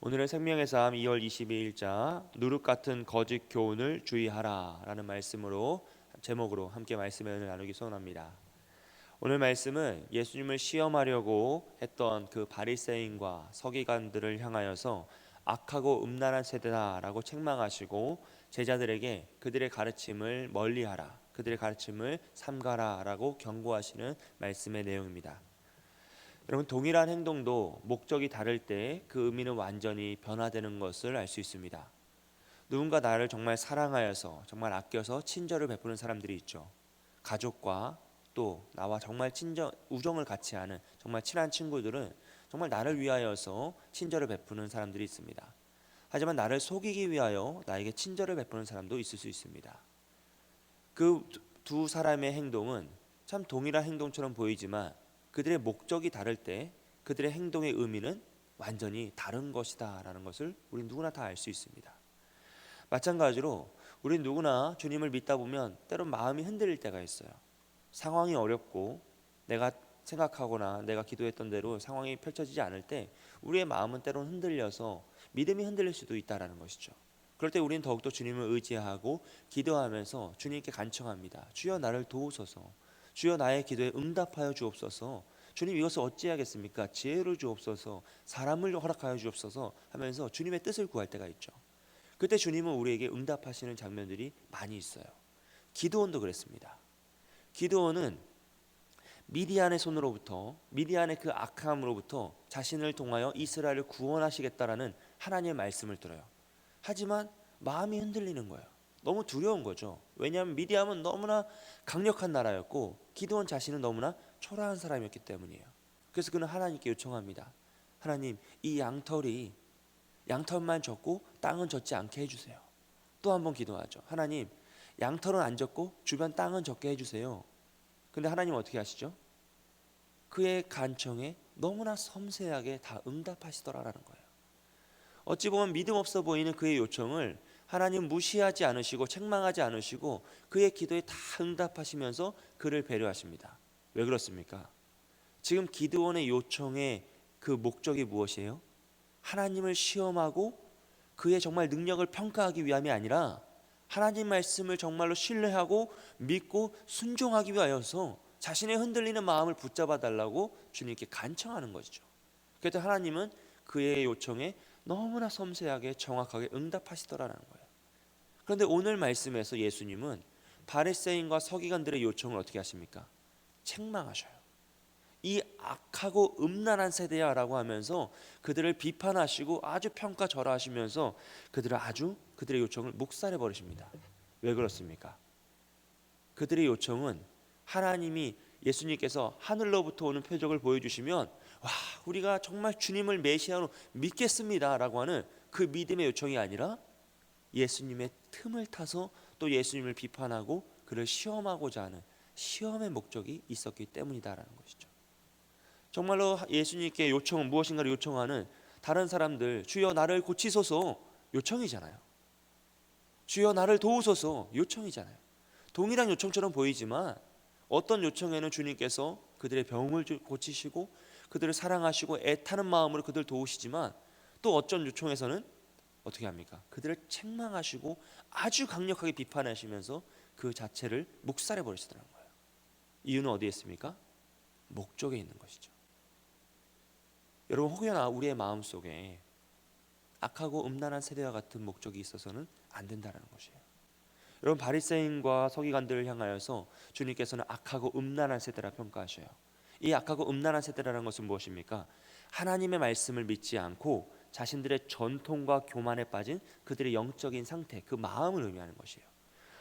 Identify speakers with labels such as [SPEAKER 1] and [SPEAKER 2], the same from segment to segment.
[SPEAKER 1] 오늘은 생명의 삶 2월 22일자 누룩 같은 거짓 교훈을 주의하라 라는 말씀으로 제목으로 함께 말씀을 나누기 소원합니다. 오늘 말씀은 예수님을 시험하려고 했던 그 바리새인과 서기관들을 향하여서 악하고 음란한 세대다라고 책망하시고 제자들에게 그들의 가르침을 멀리하라, 그들의 가르침을 삼가라라고 경고하시는 말씀의 내용입니다. 여러분, 동일한 행동도 목적이 다를 때 그 의미는 완전히 변화되는 것을 알 수 있습니다. 누군가 나를 정말 사랑하여서 정말 아껴서 친절을 베푸는 사람들이 있죠. 가족과 또 나와 정말 우정을 같이 하는 정말 친한 친구들은 정말 나를 위하여서 친절을 베푸는 사람들이 있습니다. 하지만 나를 속이기 위하여 나에게 친절을 베푸는 사람도 있을 수 있습니다. 그 두 사람의 행동은 참 동일한 행동처럼 보이지만 그들의 목적이 다를 때 그들의 행동의 의미는 완전히 다른 것이다 라는 것을 우리 누구나 다 알 수 있습니다. 마찬가지로 우리 누구나 주님을 믿다 보면 때론 마음이 흔들릴 때가 있어요. 상황이 어렵고 내가 생각하거나 내가 기도했던 대로 상황이 펼쳐지지 않을 때 우리의 마음은 때론 흔들려서 믿음이 흔들릴 수도 있다라는 것이죠. 그럴 때 우리는 더욱더 주님을 의지하고 기도하면서 주님께 간청합니다. 주여 나를 도우소서, 주여 나의 기도에 응답하여 주옵소서, 주님 이것을 어찌하겠습니까? 지혜를 주옵소서, 사람을 허락하여 주옵소서 하면서 주님의 뜻을 구할 때가 있죠. 그때 주님은 우리에게 응답하시는 장면들이 많이 있어요. 기드온도 그랬습니다. 기드온은 미디안의 손으로부터, 미디안의 그 악함으로부터 자신을 통하여 이스라엘을 구원하시겠다라는 하나님의 말씀을 들어요. 하지만 마음이 흔들리는 거예요. 너무 두려운 거죠. 왜냐하면 미디안은 너무나 강력한 나라였고 기드온 자신은 너무나 초라한 사람이었기 때문이에요. 그래서 그는 하나님께 요청합니다. 하나님, 이 양털만 젖고 땅은 젖지 않게 해주세요. 또 한 번 기도하죠. 하나님, 양털은 안 젖고 주변 땅은 젖게 해주세요. 근데 하나님 어떻게 하시죠? 그의 간청에 너무나 섬세하게 다 응답하시더라라는 거예요. 어찌 보면 믿음 없어 보이는 그의 요청을 하나님 무시하지 않으시고 책망하지 않으시고 그의 기도에 다 응답하시면서 그를 배려하십니다. 왜 그렇습니까? 지금 기드온의 요청의 그 목적이 무엇이에요? 하나님을 시험하고 그의 정말 능력을 평가하기 위함이 아니라 하나님 말씀을 정말로 신뢰하고 믿고 순종하기 위하여서 자신의 흔들리는 마음을 붙잡아 달라고 주님께 간청하는 것이죠. 그래서 하나님은 그의 요청에 너무나 섬세하게 정확하게 응답하시더라는 거예요. 그런데 오늘 말씀에서 예수님은 바리새인과 서기관들의 요청을 어떻게 하십니까? 책망하셔요. 이 악하고 음란한 세대야라고 하면서 그들을 비판하시고 아주 평가절하하시면서 그들의 요청을 묵살해 버리십니다. 왜 그렇습니까? 그들의 요청은 하나님이 예수님께서 하늘로부터 오는 표적을 보여주시면 와, 우리가 정말 주님을 메시아로 믿겠습니다라고 하는 그 믿음의 요청이 아니라 예수님의 틈을 타서 또 예수님을 비판하고 그를 시험하고자 하는 시험의 목적이 있었기 때문이다라는 것이죠. 정말로 예수님께 요청은 무엇인가를 요청하는 다른 사람들, 주여 나를 고치소서 요청이잖아요. 주여 나를 도우소서 요청이잖아요. 동일한 요청처럼 보이지만 어떤 요청에는 주님께서 그들의 병을 고치시고 그들을 사랑하시고 애타는 마음으로 그들을 도우시지만 또 어떤 요청에서는 어떻게 합니까? 그들을 책망하시고 아주 강력하게 비판하시면서 그 자체를 묵살해 버리시더라는 거예요. 이유는 어디에 있습니까? 목적에 있는 것이죠. 여러분, 혹여나 우리의 마음속에 악하고 음란한 세대와 같은 목적이 있어서는 안 된다는 것이에요. 여러분, 바리새인과 서기관들을 향하여서 주님께서는 악하고 음란한 세대라 평가하셔요. 이 악하고 음란한 세대라는 것은 무엇입니까? 하나님의 말씀을 믿지 않고 자신들의 전통과 교만에 빠진 그들의 영적인 상태, 그 마음을 의미하는 것이에요.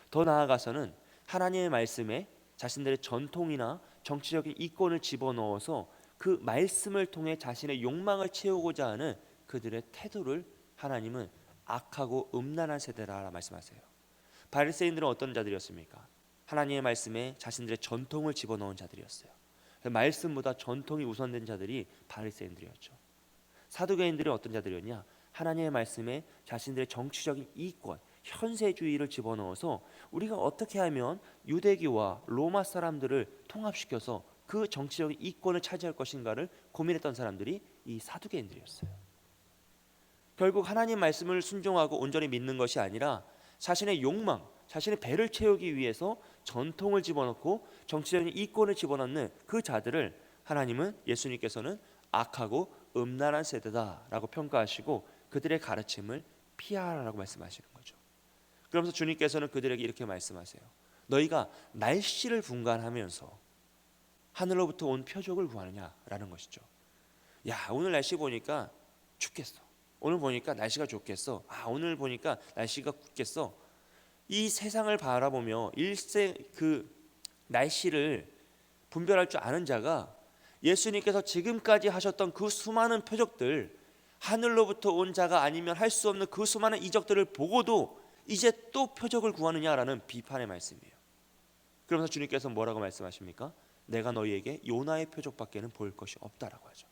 [SPEAKER 1] 더 나아가서는 하나님의 말씀에 자신들의 전통이나 정치적인 이권을 집어넣어서 그 말씀을 통해 자신의 욕망을 채우고자 하는 그들의 태도를 하나님은 악하고 음란한 세대라 말씀하세요. 바리새인들은 어떤 자들이었습니까? 하나님의 말씀에 자신들의 전통을 집어넣은 자들이었어요. 말씀보다 전통이 우선된 자들이 바리새인들이었죠. 사두개인들은 어떤 자들이었냐? 하나님의 말씀에 자신들의 정치적인 이권, 현세주의를 집어넣어서 우리가 어떻게 하면 유대교와 로마 사람들을 통합시켜서 그 정치적인 이권을 차지할 것인가를 고민했던 사람들이 이 사두개인들이었어요. 결국 하나님 말씀을 순종하고 온전히 믿는 것이 아니라 자신의 욕망, 자신의 배를 채우기 위해서 전통을 집어넣고 정치적인 이권을 집어넣는 그 자들을 하나님은, 예수님께서는 악하고 음란한 세대다라고 평가하시고 그들의 가르침을 피하라고 말씀하시는 거죠. 그러면서 주님께서는 그들에게 이렇게 말씀하세요. 너희가 날씨를 분간하면서 하늘로부터 온 표적을 구하느냐라는 것이죠. 야, 오늘 날씨 보니까 춥겠어. 오늘 보니까 날씨가 좋겠어. 오늘 보니까 날씨가 굽겠어. 이 세상을 바라보며 일생 그 날씨를 분별할 줄 아는 자가 예수님께서 지금까지 하셨던 그 수많은 표적들, 하늘로부터 온 자가 아니면 할 수 없는 그 수많은 이적들을 보고도 이제 또 표적을 구하느냐라는 비판의 말씀이에요. 그러면서 주님께서 뭐라고 말씀하십니까? 내가 너희에게 요나의 표적밖에는 보일 것이 없다라고 하죠.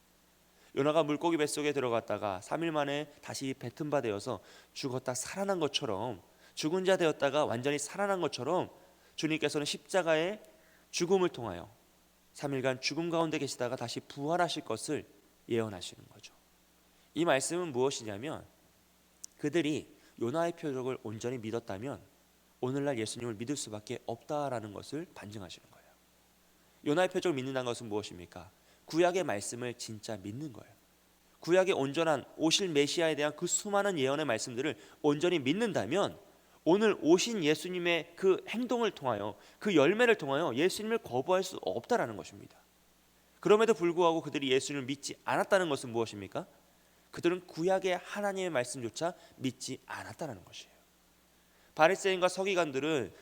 [SPEAKER 1] 요나가 물고기 뱃속에 들어갔다가 3일 만에 다시 뱉은 바 되어서 죽었다 살아난 것처럼, 죽은 자 되었다가 완전히 살아난 것처럼 주님께서는 십자가의 죽음을 통하여 3일간 죽음 가운데 계시다가 다시 부활하실 것을 예언하시는 거죠. 이 말씀은 무엇이냐면, 그들이 요나의 표적을 온전히 믿었다면 오늘날 예수님을 믿을 수밖에 없다라는 것을 반증하시는 거예요. 요나의 표적을 믿는다는 것은 무엇입니까? 구약의 말씀을 진짜 믿는 거예요. 구약의 온전한 오실 메시아에 대한 그 수많은 예언의 말씀들을 온전히 믿는다면 오늘 오신 예수님의 그 행동을 통하여, 그 열매를 통하여 예수님을 거부할 수 없다라는 것입니다. 그럼에도 불구하고 그들이 예수님을 믿지 않았다는 것은 무엇입니까? 그들은 구약의 하나님의 말씀조차 믿지 않았다는 것이에요. 바리새인과 서기관들은,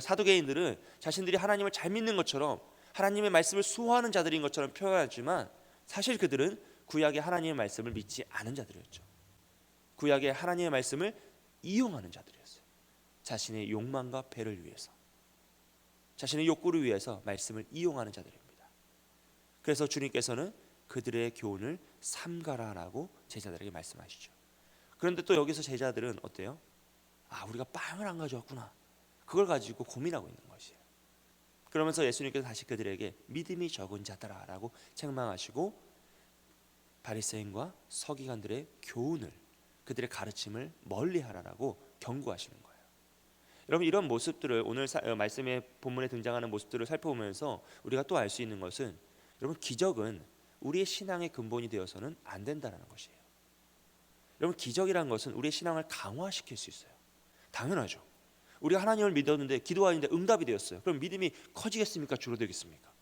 [SPEAKER 1] 사두개인들은 자신들이 하나님을 잘 믿는 것처럼 하나님의 말씀을 수호하는 자들인 것처럼 표현하지만 사실 그들은 구약의 하나님의 말씀을 믿지 않은 자들이었죠. 구약의 하나님의 말씀을 이용하는 자들이었어요. 자신의 욕망과 배를 위해서, 자신의 욕구를 위해서 말씀을 이용하는 자들입니다. 그래서 주님께서는 그들의 교훈을 삼가라라고 제자들에게 말씀하시죠. 그런데 또 여기서 제자들은 어때요? 우리가 빵을 안 가져왔구나. 그걸 가지고 고민하고 있는 것이에요. 그러면서 예수님께서 다시 그들에게 믿음이 적은 자들아라고 책망하시고 바리새인과 서기관들의 교훈을, 그들의 가르침을 멀리하라라고 경고하시는 거예요. 여러분, 이런 모습들을 오늘 말씀의 본문에 등장하는 모습들을 살펴보면서 우리가 또 알 수 있는 것은, 여러분, 기적은 우리의 신앙의 근본이 되어서는 안 된다는 것이에요. 여러분, 기적이란 것은 우리의 신앙을 강화시킬 수 있어요. 당연하죠. 우리가 하나님을 믿었는데 기도하는데 응답이 되었어요. 그럼 믿음이 커지겠습니까? 줄어들겠습니까?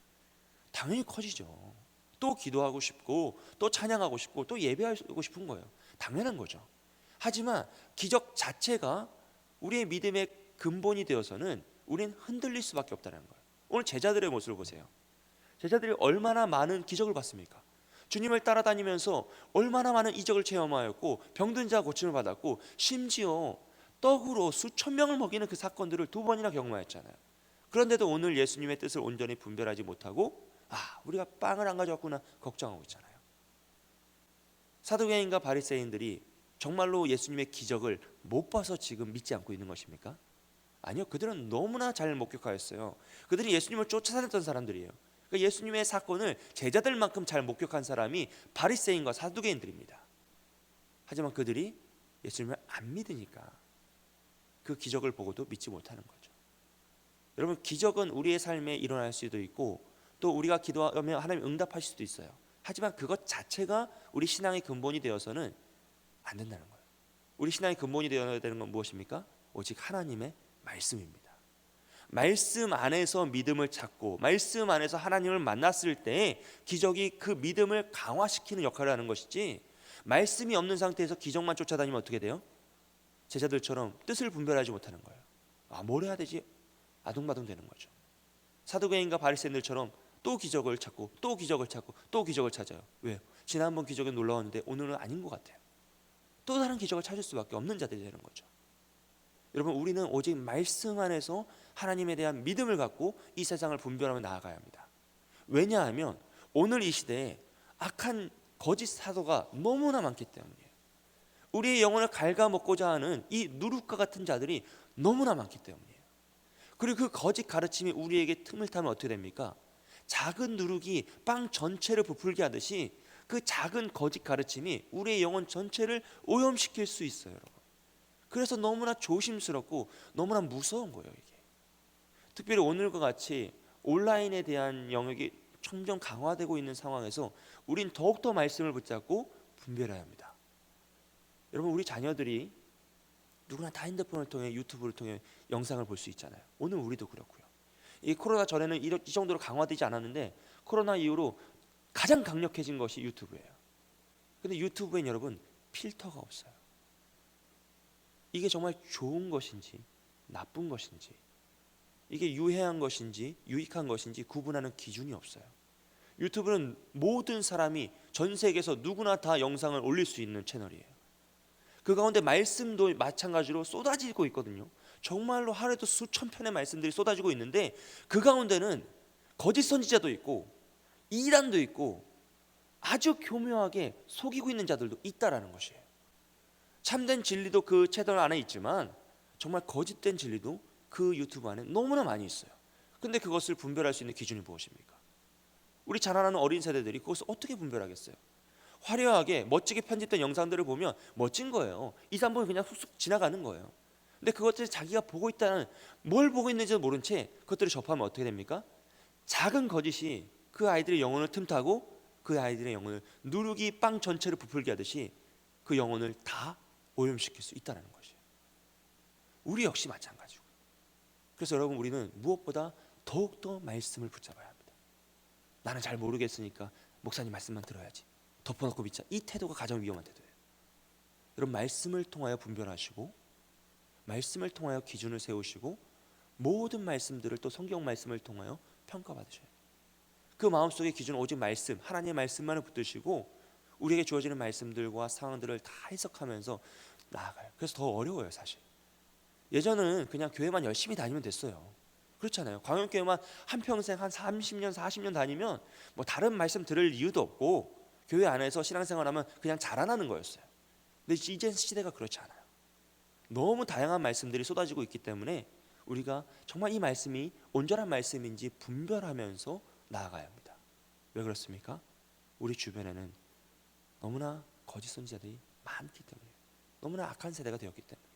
[SPEAKER 1] 당연히 커지죠. 또 기도하고 싶고 또 찬양하고 싶고 또 예배하고 싶은 거예요. 당연한 거죠. 하지만 기적 자체가 우리의 믿음의 근본이 되어서는 우리는 흔들릴 수밖에 없다는 거예요. 오늘 제자들의 모습을 보세요. 제자들이 얼마나 많은 기적을 봤습니까? 주님을 따라다니면서 얼마나 많은 이적을 체험하였고 병든 자 고침을 받았고 심지어 떡으로 수천 명을 먹이는 그 사건들을 2번이나 경험하였잖아요. 그런데도 오늘 예수님의 뜻을 온전히 분별하지 못하고 우리가 빵을 안 가져왔구나 걱정하고 있잖아요. 사두개인과 바리새인들이 정말로 예수님의 기적을 못 봐서 지금 믿지 않고 있는 것입니까? 아니요, 그들은 너무나 잘 목격하였어요. 그들이 예수님을 쫓아다녔던 사람들이에요. 그러니까 예수님의 사건을 제자들만큼 잘 목격한 사람이 바리새인과 사두개인들입니다. 하지만 그들이 예수님을 안 믿으니까 그 기적을 보고도 믿지 못하는 거죠. 여러분, 기적은 우리의 삶에 일어날 수도 있고 또 우리가 기도하면 하나님 응답하실 수도 있어요. 하지만 그것 자체가 우리 신앙의 근본이 되어서는 안 된다는 거예요. 우리 신앙의 근본이 되어야 되는 건 무엇입니까? 오직 하나님의 말씀입니다. 말씀 안에서 믿음을 찾고 말씀 안에서 하나님을 만났을 때 기적이 그 믿음을 강화시키는 역할을 하는 것이지, 말씀이 없는 상태에서 기적만 쫓아다니면 어떻게 돼요? 제자들처럼 뜻을 분별하지 못하는 거예요. 뭘 해야 되지? 아둥바둥 되는 거죠. 사두개인과 바리새인들처럼 또 기적을 찾고 또 기적을 찾고 또 기적을 찾아요. 왜요? 지난번 기적에 놀라웠는데 오늘은 아닌 것 같아요. 또 다른 기적을 찾을 수밖에 없는 자들이 되는 거죠. 여러분, 우리는 오직 말씀 안에서 하나님에 대한 믿음을 갖고 이 세상을 분별하며 나아가야 합니다. 왜냐하면 오늘 이 시대에 악한 거짓 사도가 너무나 많기 때문이에요. 우리의 영혼을 갉아먹고자 하는 이 누룩과 같은 자들이 너무나 많기 때문이에요. 그리고 그 거짓 가르침이 우리에게 틈을 타면 어떻게 됩니까? 작은 누룩이 빵 전체를 부풀게 하듯이 그 작은 거짓 가르침이 우리의 영혼 전체를 오염시킬 수 있어요, 여러분. 그래서 너무나 조심스럽고 너무나 무서운 거예요, 이게. 특별히 오늘과 같이 온라인에 대한 영역이 점점 강화되고 있는 상황에서 우린 더욱더 말씀을 붙잡고 분별해야 합니다. 여러분, 우리 자녀들이 누구나 다 핸드폰을 통해 유튜브를 통해 영상을 볼 수 있잖아요. 오늘 우리도 그렇고요. 이 코로나 전에는 이 정도로 강화되지 않았는데 코로나 이후로 가장 강력해진 것이 유튜브예요. 근데 유튜브엔 여러분 필터가 없어요. 이게 정말 좋은 것인지 나쁜 것인지, 이게 유해한 것인지 유익한 것인지 구분하는 기준이 없어요. 유튜브는 모든 사람이 전 세계에서 누구나 다 영상을 올릴 수 있는 채널이에요. 그 가운데 말씀도 마찬가지로 쏟아지고 있거든요. 정말로 하루에도 수천 편의 말씀들이 쏟아지고 있는데 그 가운데는 거짓 선지자도 있고 이단도 있고 아주 교묘하게 속이고 있는 자들도 있다라는 것이에요. 참된 진리도 그 채널 안에 있지만 정말 거짓된 진리도 그 유튜브 안에 너무나 많이 있어요. 근데 그것을 분별할 수 있는 기준이 무엇입니까? 우리 자라나는 어린 세대들이 그것을 어떻게 분별하겠어요? 화려하게 멋지게 편집된 영상들을 보면 멋진 거예요. 2, 3분 그냥 훅훅 지나가는 거예요. 근데 그것들을 자기가 보고 있다는, 뭘 보고 있는지도 모른 채 그것들을 접하면 어떻게 됩니까? 작은 거짓이 그 아이들의 영혼을 틈타고 그 아이들의 영혼을 누룩이 빵 전체를 부풀게 하듯이 그 영혼을 다 오염시킬 수 있다는 것이에요. 우리 역시 마찬가지고. 그래서 여러분, 우리는 무엇보다 더욱더 말씀을 붙잡아야 합니다. 나는 잘 모르겠으니까 목사님 말씀만 들어야지, 덮어놓고 믿자, 이 태도가 가장 위험한 태도예요. 여러분, 말씀을 통하여 분별하시고 말씀을 통하여 기준을 세우시고 모든 말씀들을 또 성경 말씀을 통하여 평가받으셔야 돼요. 그 마음속의 기준은 오직 말씀, 하나님의 말씀만을 붙드시고 우리에게 주어지는 말씀들과 상황들을 다 해석하면서 나아가요. 그래서 더 어려워요, 사실. 예전은 그냥 교회만 열심히 다니면 됐어요. 그렇잖아요. 광역교회만 한평생 한 30년 40년 다니면 뭐 다른 말씀 들을 이유도 없고 교회 안에서 신앙생활하면 그냥 자라나는 거였어요. 근데 이제 시대가 그렇지 않아요. 너무 다양한 말씀들이 쏟아지고 있기 때문에 우리가 정말 이 말씀이 온전한 말씀인지 분별하면서 나아가야 합니다. 왜 그렇습니까? 우리 주변에는 너무나 거짓 선지자들이 많기 때문에, 너무나 악한 세대가 되었기 때문에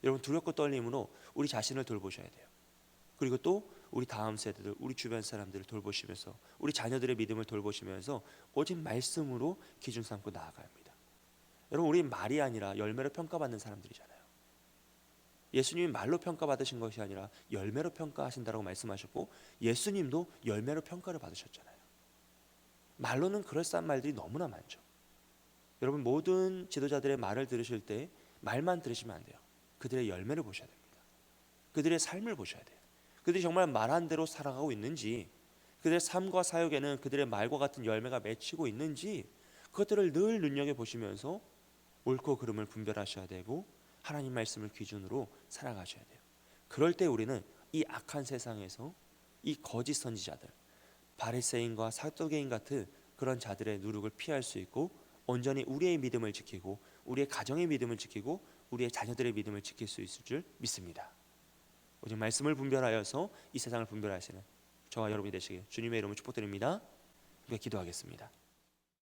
[SPEAKER 1] 여러분, 두렵고 떨림으로 우리 자신을 돌보셔야 돼요. 그리고 또 우리 다음 세대들, 우리 주변 사람들을 돌보시면서 우리 자녀들의 믿음을 돌보시면서 오직 말씀으로 기준 삼고 나아가야 합니다. 여러분, 우리 말이 아니라 열매로 평가받는 사람들이잖아요. 예수님이 말로 평가받으신 것이 아니라 열매로 평가하신다고 말씀하셨고 예수님도 열매로 평가를 받으셨잖아요. 말로는 그럴싸한 말들이 너무나 많죠. 여러분, 모든 지도자들의 말을 들으실 때 말만 들으시면 안 돼요. 그들의 열매를 보셔야 됩니다. 그들의 삶을 보셔야 돼요. 그들이 정말 말한 대로 살아가고 있는지, 그들의 삶과 사역에는 그들의 말과 같은 열매가 맺히고 있는지, 그것들을 늘 눈여겨보시면서 옳고 그름을 분별하셔야 되고 하나님 말씀을 기준으로 살아가셔야 돼요. 그럴 때 우리는 이 악한 세상에서 이 거짓 선지자들, 바리새인과 사두개인 같은 그런 자들의 누룩을 피할 수 있고 온전히 우리의 믿음을 지키고 우리의 가정의 믿음을 지키고 우리의 자녀들의 믿음을 지킬 수 있을 줄 믿습니다. 오직 말씀을 분별하여서 이 세상을 분별하시는 저와 여러분이 되시길 주님의 이름으로 축복드립니다. 우리가 기도하겠습니다.